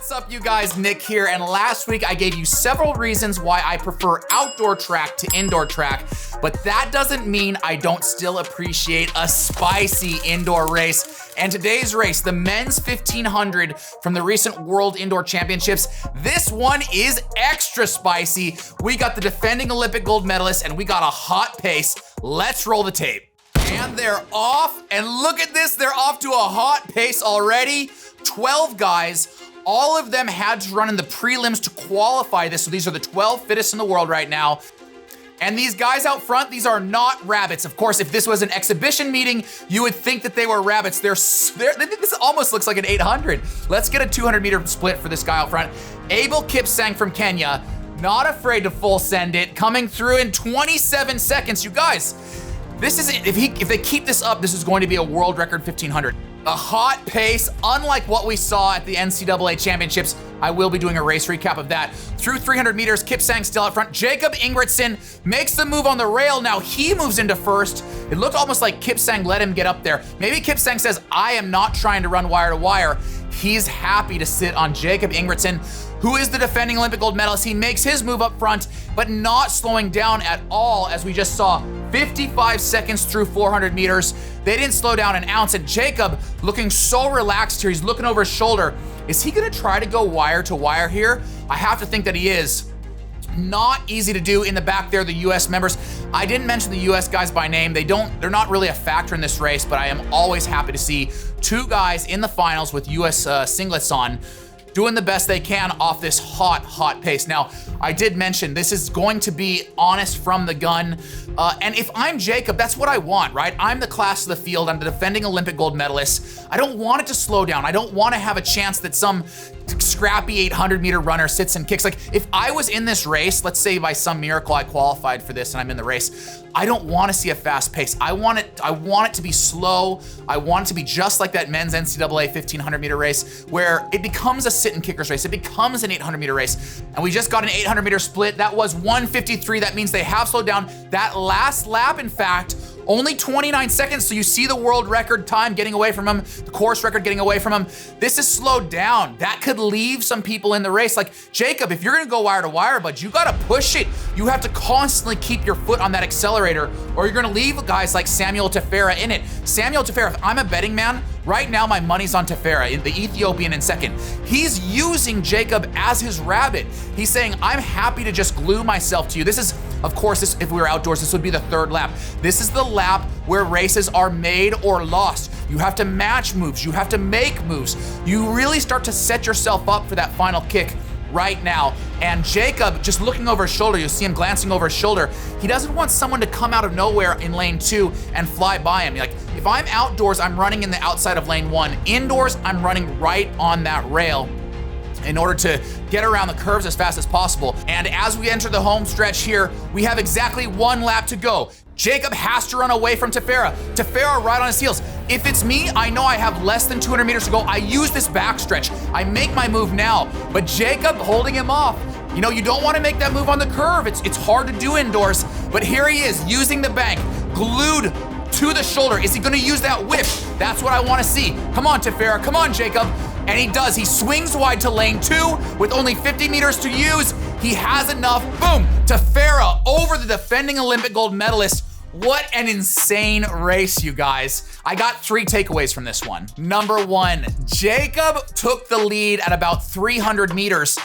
What's up, you guys? Nick here, and last week I gave you several reasons why I prefer outdoor track to indoor track, but that doesn't mean I don't still appreciate a spicy indoor race. And today's race, the men's 1500 from the recent World Indoor Championships, this one is extra spicy. We got the defending Olympic gold medalist, and we got a hot pace. Let's roll the tape. And they're off, and look at this, they're off to a hot pace already. 12 guys. All of them had to run in the prelims to qualify this, so these are the 12 fittest in the world right now. And these guys out front, these are not rabbits. Of course, if this was an exhibition meeting, you would think that they were rabbits. This almost looks like an 800. Let's get a 200-meter split for this guy out front. Abel Kipsang from Kenya, not afraid to full send it, coming through in 27 seconds. You guys, this is, if they keep this up, this is going to be a world record 1500. A hot pace, unlike what we saw at the NCAA championships. I will be doing a race recap of that. Through 300 meters, Kipsang still out front. Jacob Ingebrigtsen makes the move on the rail. Now he moves into first. It looked almost like Kipsang let him get up there. Maybe Kipsang says, I am not trying to run wire to wire. He's happy to sit on Jacob Ingebrigtsen, who is the defending Olympic gold medalist. He makes his move up front, but not slowing down at all, as we just saw. 55 seconds through 400 meters. They didn't slow down an ounce, and Jacob looking so relaxed here. He's looking over his shoulder. Is he gonna try to go wire to wire here? I have to think that he is. Not easy to do. In the back there, the US members. I didn't mention the US guys by name. They're not really a factor in this race, but I am always happy to see two guys in the finals with US singlets on, doing the best they can off this hot pace. Now, I did mention this is going to be honest from the gun. And if I'm Jacob, that's what I want, right? I'm the class of the field. I'm the defending Olympic gold medalist. I don't want it to slow down. I don't want to have a chance that some scrappy 800-meter runner sits and kicks. Like, if I was in this race, let's say by some miracle I qualified for this and I'm in the race, I don't want to see a fast pace. I want it to be slow. I want it to be just like that men's NCAA 1500-meter race, where it becomes a sit and kickers race. It becomes an 800-meter race. And we just got an 800-meter split. That was 1:53. That means they have slowed down. That last lap, in fact, only 29 seconds, so you see the world record time getting away from him, the course record getting away from him. This is slowed down. That could leave some people in the race. Like, Jacob, if you're gonna go wire to wire, bud, you gotta push it. You have to constantly keep your foot on that accelerator, or you're gonna leave guys like Samuel Tefera in it. Samuel Tefera, if I'm a betting man, right now my money's on Tefera, the Ethiopian in second. He's using Jacob as his rabbit. He's saying, I'm happy to just glue myself to you. This is, of course, if we were outdoors, this would be the third lap. This is the lap where races are made or lost. You have to match moves. You have to make moves. You really start to set yourself up for that final kick right now. And Jacob, just looking over his shoulder, you'll see him glancing over his shoulder. He doesn't want someone to come out of nowhere in lane 2 and fly by him. Like, if I'm outdoors, I'm running in the outside of lane 1. Indoors, I'm running right on that rail in order to get around the curves as fast as possible. And as we enter the home stretch here, we have exactly 1 lap to go. Jacob has to run away from Tefera. Tefera right on his heels. If it's me, I know I have less than 200 meters to go. I use this backstretch. I make my move now, but Jacob holding him off. You know, you don't want to make that move on the curve. It's hard to do indoors, but here he is using the bank, glued to the shoulder. Is he gonna use that whip? That's what I want to see. Come on, Tefera, come on, Jacob. And he does. He swings wide to lane 2 with only 50 meters to use. He has enough. Boom. Tefera over the defending Olympic gold medalist. What an insane race, you guys. I got 3 takeaways from this one. Number 1, Jacob took the lead at about 300 meters.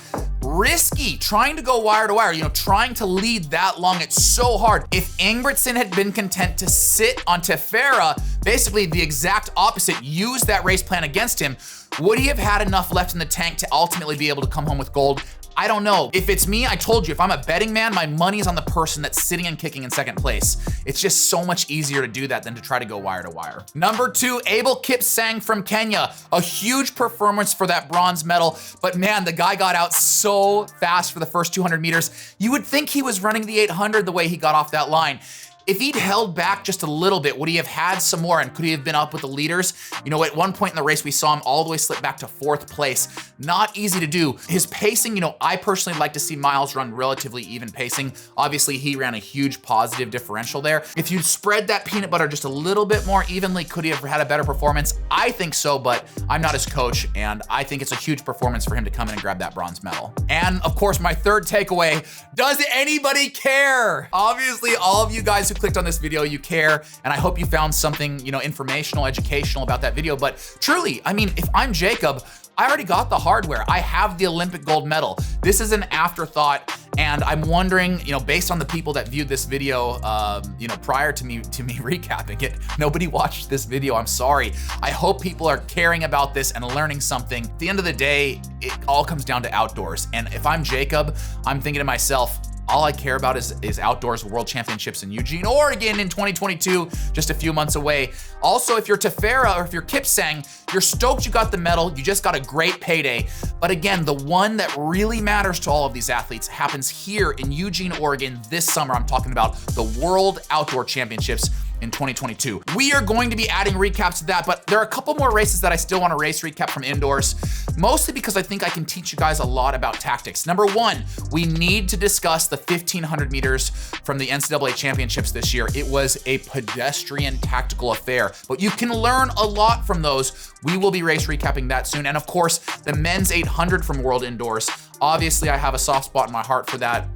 Risky, trying to go wire to wire, you know, trying to lead that long, it's so hard. If Ingebrigtsen had been content to sit on Tefera, basically the exact opposite, use that race plan against him, would he have had enough left in the tank to ultimately be able to come home with gold? I don't know. If it's me, I told you, if I'm a betting man, my money's on the person that's sitting and kicking in second place. It's just so much easier to do that than to try to go wire to wire. Number 2, Abel Kipsang from Kenya. A huge performance for that bronze medal, but man, the guy got out so fast for the first 200 meters. You would think he was running the 800 the way he got off that line. If he'd held back just a little bit, would he have had some more and could he have been up with the leaders? You know, at one point in the race, we saw him all the way slip back to 4th place. Not easy to do. His pacing, you know, I personally like to see Miles run relatively even pacing. Obviously, he ran a huge positive differential there. If you spread that peanut butter just a little bit more evenly, could he have had a better performance? I think so, but I'm not his coach, and I think it's a huge performance for him to come in and grab that bronze medal. And of course, my third takeaway, does anybody care? Obviously, all of you guys who clicked on this video, you care, and I hope you found something, you know, informational, educational about that video. But truly, I mean, if I'm Jacob, I already got the hardware. I have the Olympic gold medal. This is an afterthought, and I'm wondering, you know, based on the people that viewed this video, you know, prior to me recapping it, nobody watched this video. I'm sorry. I hope people are caring about this and learning something. At the end of the day, it all comes down to outdoors. And if I'm Jacob, I'm thinking to myself, all I care about is outdoors world championships in Eugene, Oregon in 2022, just a few months away. Also, if you're Tefera or if you're Kipsang, you're stoked you got the medal, you just got a great payday. But again, the one that really matters to all of these athletes happens here in Eugene, Oregon this summer. I'm talking about the World Outdoor Championships in 2022. We are going to be adding recaps to that, but there are a couple more races that I still want to race recap from indoors, mostly because I think I can teach you guys a lot about tactics. Number one, we need to discuss the 1500 meters from the NCAA championships this year. It was a pedestrian tactical affair, but you can learn a lot from those. We will be race recapping that soon. And of course, the men's 800 from World Indoors. Obviously, I have a soft spot in my heart for that.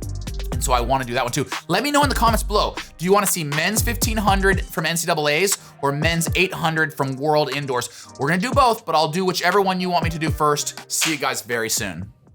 And so I want to do that one too. Let me know in the comments below. Do you want to see men's 1500 from NCAAs or men's 800 from World Indoors? We're going to do both, but I'll do whichever one you want me to do first. See you guys very soon.